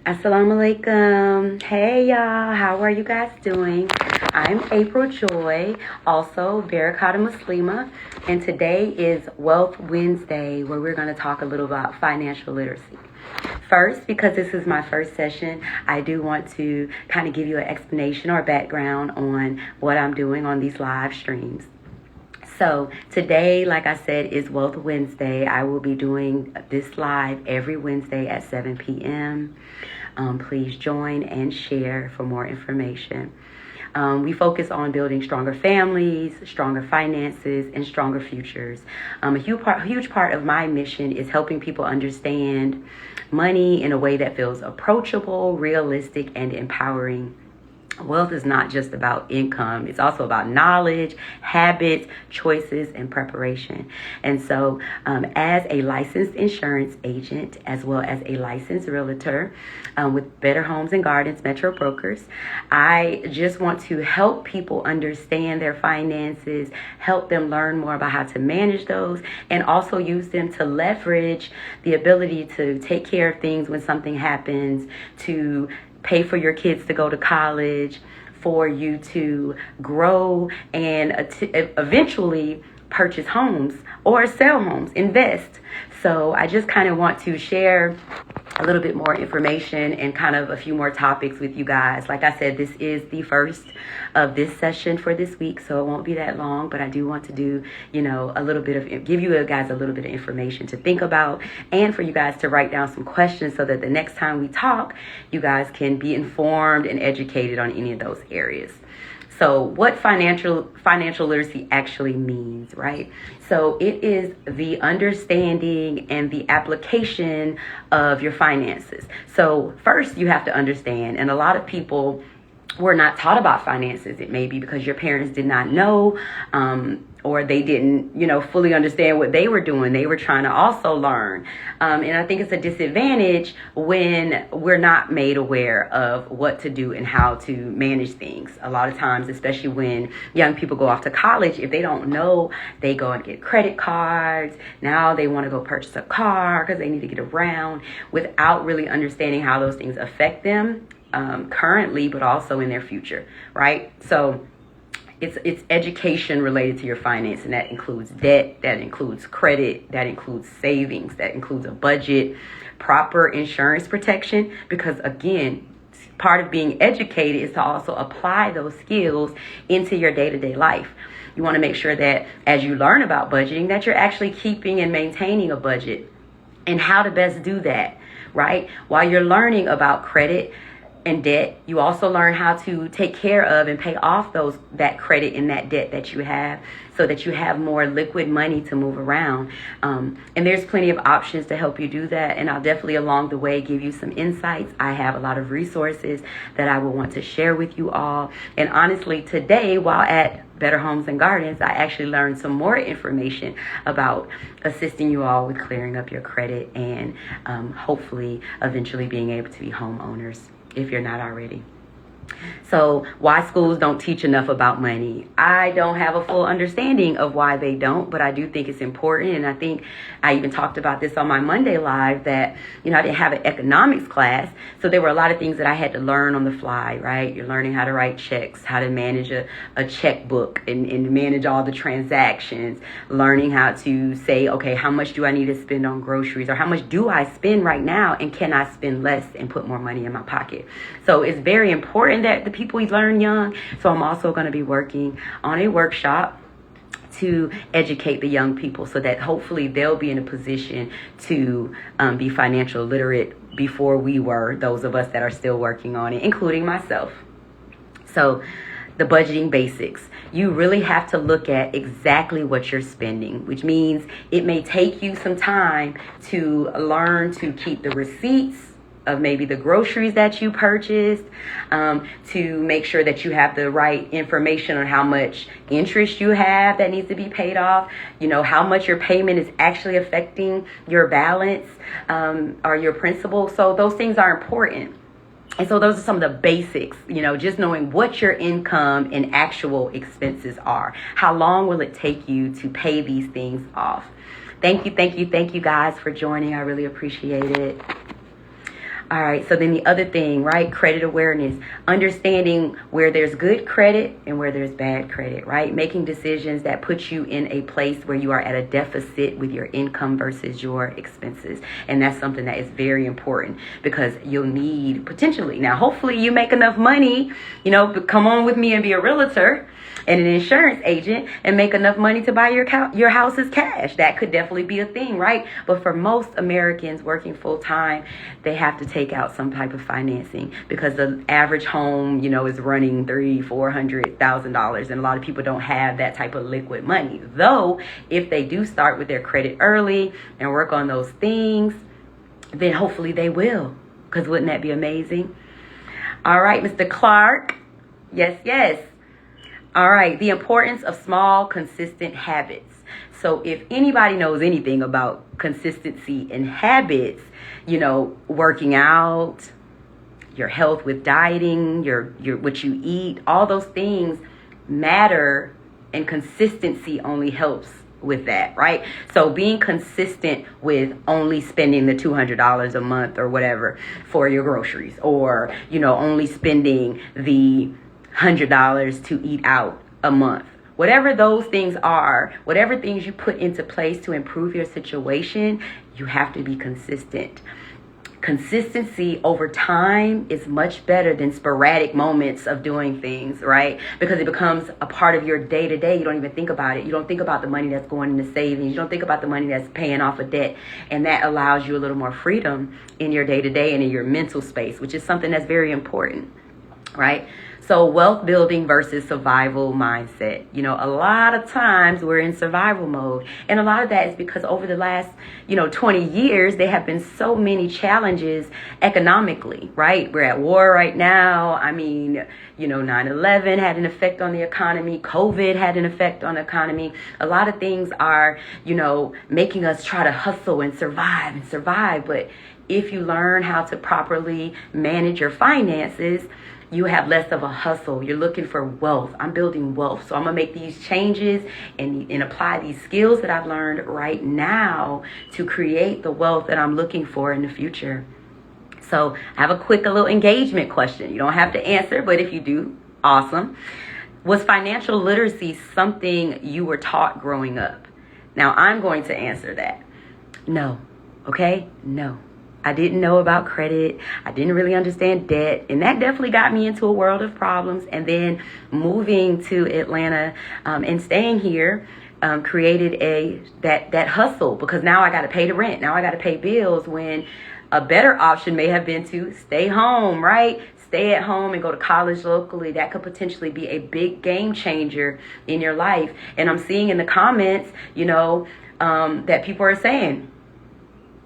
Assalamu alaikum. Hey y'all, how are you guys doing? I'm April Joy, also Barakata Muslima, and today is Wealth Wednesday, where we're going to talk a little about financial literacy. First, because this is my first session, I do want to kind of give you an explanation or background on what I'm doing on these live streams. So today, like I said, is Wealth Wednesday. I will be doing this live every Wednesday at 7 p.m. Please join and share for more information. We focus on building stronger families, stronger finances, and stronger futures. A huge part of my mission is helping people understand money in a way that feels approachable, realistic, and empowering. Wealth is not just about income. It's also about knowledge, habits, choices, and preparation. And so as a licensed insurance agent, as well as a licensed realtor with Better Homes and Gardens Metro Brokers, I just want to help people understand their finances, help them learn more about how to manage those, and also use them to leverage the ability to take care of things when something happens, to pay for your kids to go to college, for you to grow and eventually purchase homes or sell homes, invest. So I just kind of want to share a little bit more information and kind of a few more topics with you guys. Like I said, this is the first of this session for this week, so it won't be that long, but I do want to do, a little bit of, give you guys a little bit of information to think about, and for you guys to write down some questions so that the next time we talk, you guys can be informed and educated on any of those areas. So what financial literacy actually means, right? So it is the understanding and the application of your finances. So first you have to understand, and a lot of people were not taught about finances. It may be because your parents did not know, or they didn't, fully understand what they were doing. They were trying to also learn. And I think it's a disadvantage when we're not made aware of what to do and how to manage things. A lot of times, especially when young people go off to college, if they don't know, they go and get credit cards. Now they want to go purchase a car because they need to get around without really understanding how those things affect them currently, but also in their future, right? So it's education related to your finance, and that includes debt, that includes credit, that includes savings, that includes a budget, proper insurance protection, because again, part of being educated is to also apply those skills into your day-to-day life. You want to make sure that as you learn about budgeting, that you're actually keeping and maintaining a budget and how to best do that, right? While you're learning about credit and debt, you also learn how to take care of and pay off that credit and that debt that you have, so that you have more liquid money to move around. And there's plenty of options to help you do that. And I'll definitely along the way give you some insights. I have a lot of resources that I will want to share with you all. And honestly, today, while at Better Homes and Gardens, I actually learned some more information about assisting you all with clearing up your credit and hopefully eventually being able to be homeowners if you're not already. So why schools don't teach enough about money? I don't have a full understanding of why they don't, but I do think it's important. And I think I even talked about this on my Monday live that, I didn't have an economics class. So there were a lot of things that I had to learn on the fly, right? You're learning how to write checks, how to manage a checkbook and manage all the transactions, learning how to say, okay, how much do I need to spend on groceries, or how much do I spend right now, and can I spend less and put more money in my pocket? So it's very important that the people learn young. So I'm also going to be working on a workshop to educate the young people so that hopefully they'll be in a position to be financial literate before we were, those of us that are still working on it, including myself. So the budgeting basics. You really have to look at exactly what you're spending, which means it may take you some time to learn to keep the receipts of maybe the groceries that you purchased, to make sure that you have the right information on how much interest you have that needs to be paid off, how much your payment is actually affecting your balance or your principal. So those things are important. And so those are some of the basics, just knowing what your income and actual expenses are. How long will it take you to pay these things off? Thank you guys for joining. I really appreciate it. All right, so then the other thing, right? Credit awareness, understanding where there's good credit and where there's bad credit, right? Making decisions that put you in a place where you are at a deficit with your income versus your expenses. And that's something that is very important because you'll need potentially. Now, hopefully you make enough money, come on with me and be a realtor and an insurance agent and make enough money to buy your house's cash. That could definitely be a thing, right? But for most Americans working full time, they have to take out some type of financing because the average home, is running $300,000-$400,000, and a lot of people don't have that type of liquid money. Though, if they do start with their credit early and work on those things, then hopefully they will. Because wouldn't that be amazing? All right, Mr. Clark. Yes. All right, the importance of small, consistent habits. So if anybody knows anything about consistency in habits, working out, your health with dieting, your what you eat, all those things matter, and consistency only helps with that, right? So being consistent with only spending the $200 a month or whatever for your groceries, or only spending the $100 to eat out a month. Whatever those things are, whatever things you put into place to improve your situation, you have to be consistent. Consistency over time is much better than sporadic moments of doing things, right? Because it becomes a part of your day-to-day. You don't even think about it. You don't think about the money that's going into savings. You don't think about the money that's paying off a debt. And that allows you a little more freedom in your day-to-day and in your mental space, which is something that's very important, right? So wealth building versus survival mindset. A lot of times we're in survival mode. And a lot of that is because over the last, 20 years, there have been so many challenges economically, right? We're at war right now. 9/11 had an effect on the economy. COVID had an effect on the economy. A lot of things are, making us try to hustle and survive. But if you learn how to properly manage your finances, you have less of a hustle. You're looking for wealth. I'm building wealth. So I'm going to make these changes and apply these skills that I've learned right now to create the wealth that I'm looking for in the future. So I have a quick little engagement question. You don't have to answer, but if you do, awesome. Was financial literacy something you were taught growing up? Now I'm going to answer that. No. Okay? No. I didn't know about credit. I didn't really understand debt. And that definitely got me into a world of problems. And then moving to Atlanta and staying here created that hustle, because now I got to pay the rent. Now I got to pay bills, when a better option may have been to stay home, right? Stay at home and go to college locally. That could potentially be a big game changer in your life. And I'm seeing in the comments, that people are saying,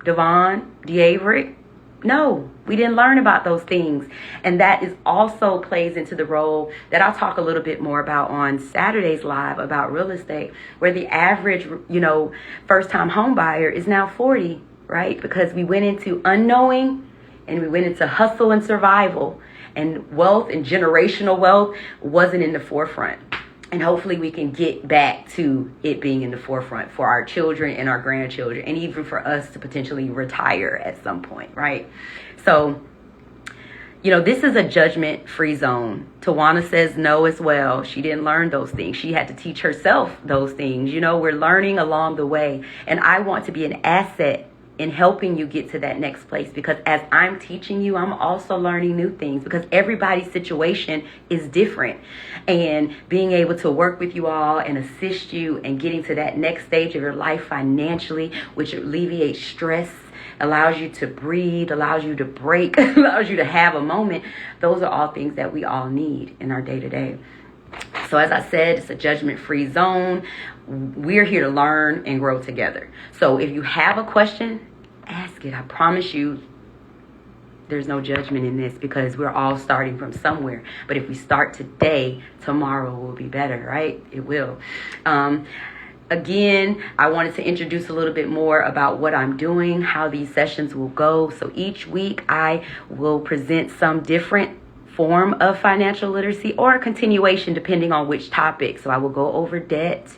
Devon, D'Averick, no, we didn't learn about those things. And that is also plays into the role that I'll talk a little bit more about on Saturday's live about real estate, where the average, first-time home buyer is now 40, right? Because we went into unknowing and we went into hustle and survival, and wealth and generational wealth wasn't in the forefront. And hopefully we can get back to it being in the forefront for our children and our grandchildren, and even for us to potentially retire at some point, right? So, this is a judgment-free zone. Tawana says no as well. She didn't learn those things. She had to teach herself those things. We're learning along the way. And I want to be an asset in helping you get to that next place, because as I'm teaching you, I'm also learning new things, because everybody's situation is different. And being able to work with you all and assist you in getting to that next stage of your life financially, which alleviates stress, allows you to breathe, allows you to break, allows you to have a moment. Those are all things that we all need in our day-to-day. So as I said, it's a judgment-free zone. We're here to learn and grow together. So if you have a question, ask it. I promise you, there's no judgment in this, because we're all starting from somewhere. But if we start today, tomorrow will be better, right? It will. Again, I wanted to introduce a little bit more about what I'm doing, how these sessions will go. So each week I will present some different form of financial literacy, or a continuation depending on which topic. So I will go over debt.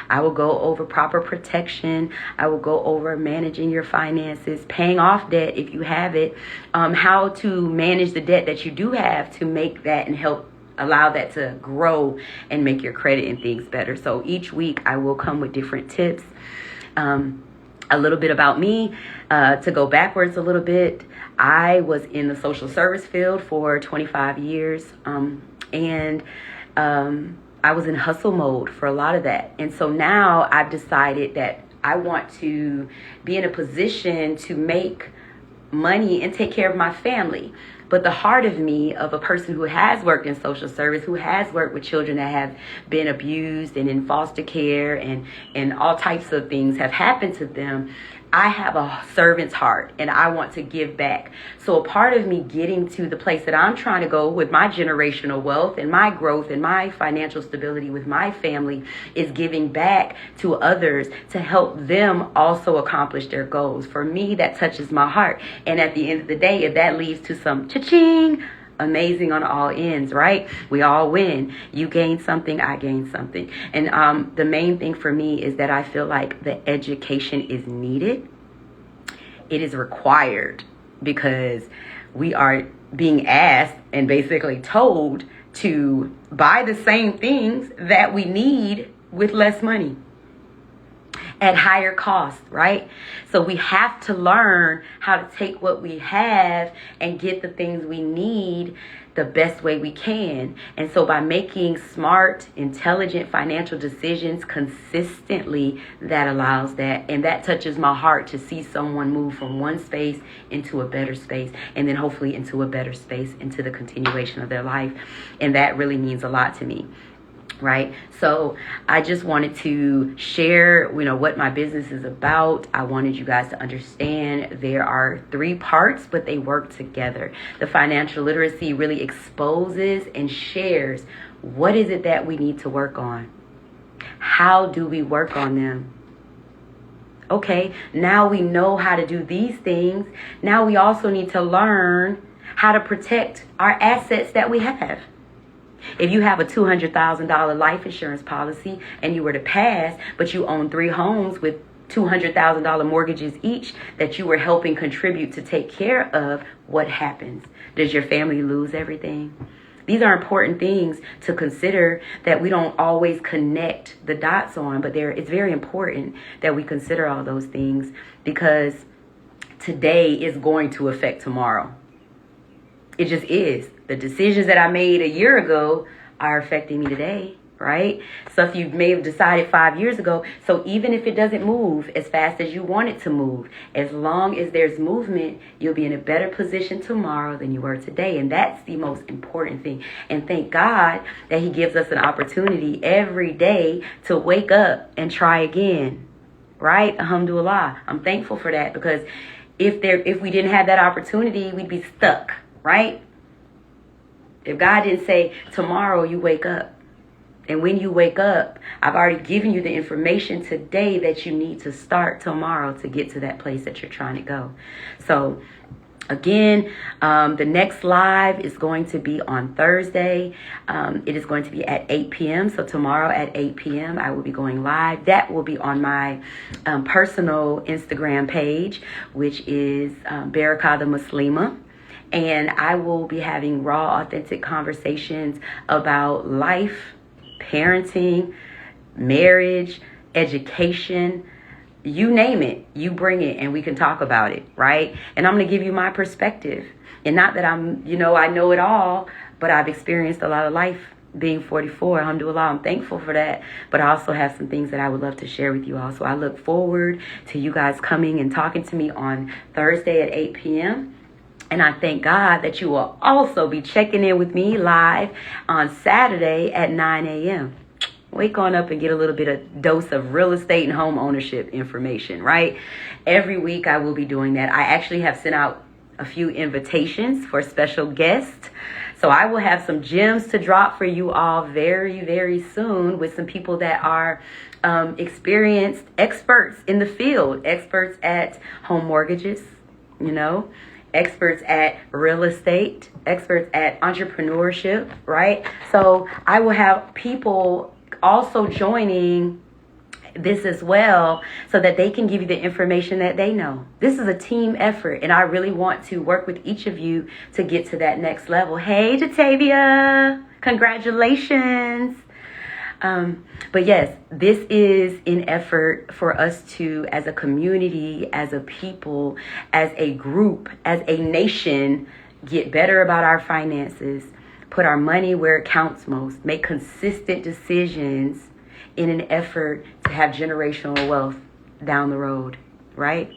I will go over proper protection. I will go over managing your finances, paying off debt if you have it, how to manage the debt that you do have to make that and help allow that to grow and make your credit and things better. So each week I will come with different tips. A little bit about me, to go backwards a little bit. I was in the social service field for 25 years, and I was in hustle mode for a lot of that. And so now I've decided that I want to be in a position to make money and take care of my family. But the heart of me, of a person who has worked in social service, who has worked with children that have been abused and in foster care, and all types of things have happened to them, I have a servant's heart and I want to give back. So a part of me getting to the place that I'm trying to go with my generational wealth and my growth and my financial stability with my family is giving back to others to help them also accomplish their goals. For me, that touches my heart. And at the end of the day, if that leads to some cha-ching, amazing on all ends, right? We all win. You gain something, I gain something. And the main thing for me is that I feel like the education is needed. It is required because we are being asked and basically told to buy the same things that we need with less money at higher cost, right? So we have to learn how to take what we have and get the things we need the best way we can. And so by making smart, intelligent financial decisions consistently, that allows that. And that touches my heart to see someone move from one space into a better space, and then hopefully into a better space into the continuation of their life. And that really means a lot to me. Right. So I just wanted to share, what my business is about. I wanted you guys to understand there are 3 parts, but they work together. The financial literacy really exposes and shares what is it that we need to work on. How do we work on them? Okay, now we know how to do these things. Now we also need to learn how to protect our assets that we have. If you have a $200,000 life insurance policy and you were to pass, but you own 3 homes with $200,000 mortgages each that you were helping contribute to take care of, what happens? Does your family lose everything? These are important things to consider that we don't always connect the dots on, but it's very important that we consider all those things because today is going to affect tomorrow. It just is. The decisions that I made a year ago are affecting me today, right? Stuff you may have decided 5 years ago. So even if it doesn't move as fast as you want it to move, as long as there's movement, you'll be in a better position tomorrow than you were today. And that's the most important thing. And thank God that He gives us an opportunity every day to wake up and try again, right? Alhamdulillah. I'm thankful for that because if we didn't have that opportunity, we'd be stuck, right? If God didn't say, tomorrow you wake up. And when you wake up, I've already given you the information today that you need to start tomorrow to get to that place that you're trying to go. So again, the next live is going to be on Thursday. It is going to be at 8 p.m. So tomorrow at 8 p.m. I will be going live. That will be on my personal Instagram page, which is Barakah the Muslima. And I will be having raw, authentic conversations about life, parenting, marriage, education, you name it, you bring it and we can talk about it, right? And I'm going to give you my perspective. And not that I know it all, but I've experienced a lot of life being 44. Alhamdulillah, I'm thankful for that. But I also have some things that I would love to share with you all. So I look forward to you guys coming and talking to me on Thursday at 8 p.m. And I thank God that you will also be checking in with me live on Saturday at 9 a.m. Wake on up and get a little bit of dose of real estate and home ownership information, right? Every week I will be doing that. I actually have sent out a few invitations for special guests. So I will have some gems to drop for you all very, very soon with some people that are experienced experts in the field, experts at home mortgages, experts at real estate, experts at entrepreneurship, right? So I will have people also joining this as well so that they can give you the information that they know. This is a team effort, and I really want to work with each of you to get to that next level. Hey, Jatavia, congratulations. But yes, this is an effort for us to, as a community, as a people, as a group, as a nation, get better about our finances, put our money where it counts most, make consistent decisions in an effort to have generational wealth down the road, right?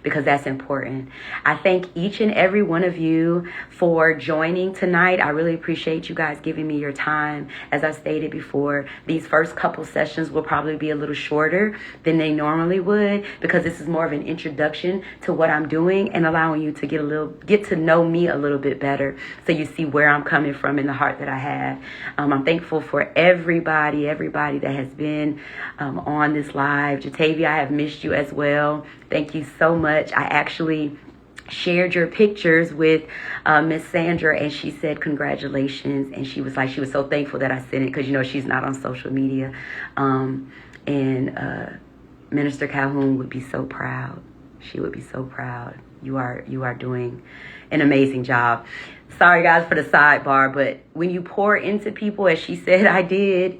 Because that's important. I thank each and every one of you for joining tonight. I really appreciate you guys giving me your time. As I stated before, these first couple sessions will probably be a little shorter than they normally would, because this is more of an introduction to what I'm doing and allowing you to get to know me a little bit better, so you see where I'm coming from and the heart that I have. I'm thankful for everybody that has been on this live. Jatavia, I have missed you as well. Thank you so much. I actually shared your pictures with Miss Sandra, and she said congratulations, and she was so thankful that I sent it, because she's not on social media, and Minister Calhoun would be so proud. She would be so proud. You are doing an amazing job. Sorry guys for the sidebar, but when you pour into people, as she said I did,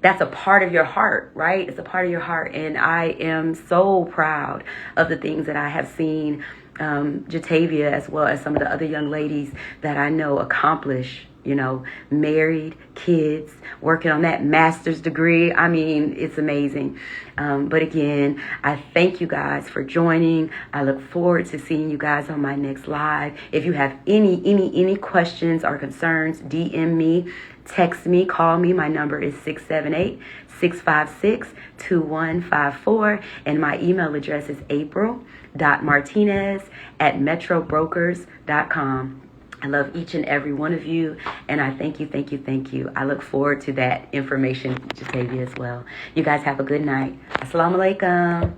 that's a part of your heart, right? It's a part of your heart. And I am so proud of the things that I have seen Jatavia, as well as some of the other young ladies that I know, accomplish, married, kids, working on that master's degree. I mean, it's amazing. But again, I thank you guys for joining. I look forward to seeing you guys on my next live. If you have any questions or concerns, DM me. Text me, call me. My number is 678-656-2154. And my email address is april.martinez@metrobrokers.com. I love each and every one of you. And I thank you. I look forward to that information, Jatavia, as well. You guys have a good night. Assalamu alaikum.